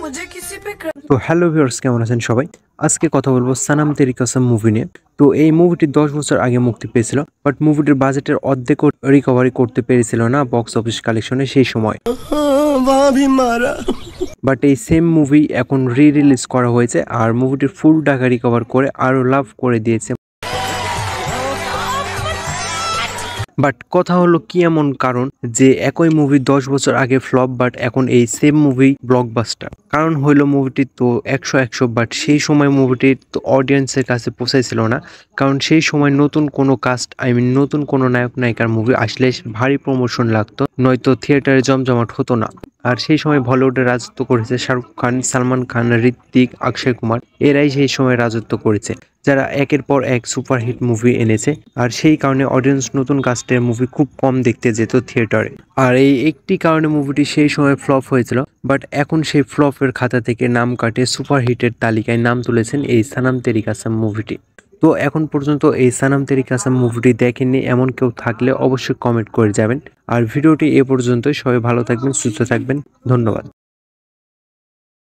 मुझे किसी पे তো হ্যালো ভিউয়ার্স, কেমন আছেন সবাই? আজকে কথা বলবো সানাম তেরি কসম মুভি নিয়ে। তো এই মুভিটি 10 বছর আগে মুক্তি পেয়েছিল, বাট মুভিটির বাজেটের অর্ধেকও রিকভারি করতে পেরেছিল না বক্স অফিস কালেকশনে সেই সময়। বাট এই সেম মুভি এখন রিলিজ করা হয়েছে আর মুভিটির ফুল টাকা রিকভার করে আরো লাভ করে দিয়েছে। বাট কথা হলো কি এমন কারণ যে একই মুভি 10 বছর আগে ফ্লপ, বাট এখন এই সেম মুভি ব্লকবাস্টার? কারণ হইলো মুভিটি তো 100 বাট সেই সময় মুভিটির তো অডিয়েন্সের কাছে পৌঁছাইছিল না, কারণ সেই সময় নতুন কোনো কাস্ট নতুন কোনো নায়ক নায়িকার মুভি আসলে ভারী প্রমোশন লাগতো, নয়তো থিয়েটারে জমজমাট হতো না। আর সেই সময় বলিউডে রাজত্ব করেছে শাহরুখ খান, সালমান খান, ঋত্বিক, অক্ষয় কুমার, এরাই সেই সময় রাজত্ব করেছে, যারা একের পর এক সুপারহিট মুভি এনেছে। আর সেই কারণে অডিয়েন্স নতুন কাস্টের মুভি খুব কম দেখতে যেত থিয়েটারে। আর এই একটি কারণে মুভিটি সেই সময় ফ্লপ হয়েছিল, বাট এখন সেই ফ্লপের খাতা থেকে নাম কাটে সুপারহিটের তালিকায় নাম তুলেছেন এই সানাম তেরি কসম মুভিটি। তো এখন পর্যন্ত এই সানাম তেরি কসম মুভিটি দেখেননি এমন কেউ থাকলে অবশ্যই কমেন্ট করে যাবেন। আর ভিডিওটি এ পর্যন্তই। সবাই ভালো থাকবেন, সুস্থ থাকবেন, ধন্যবাদ।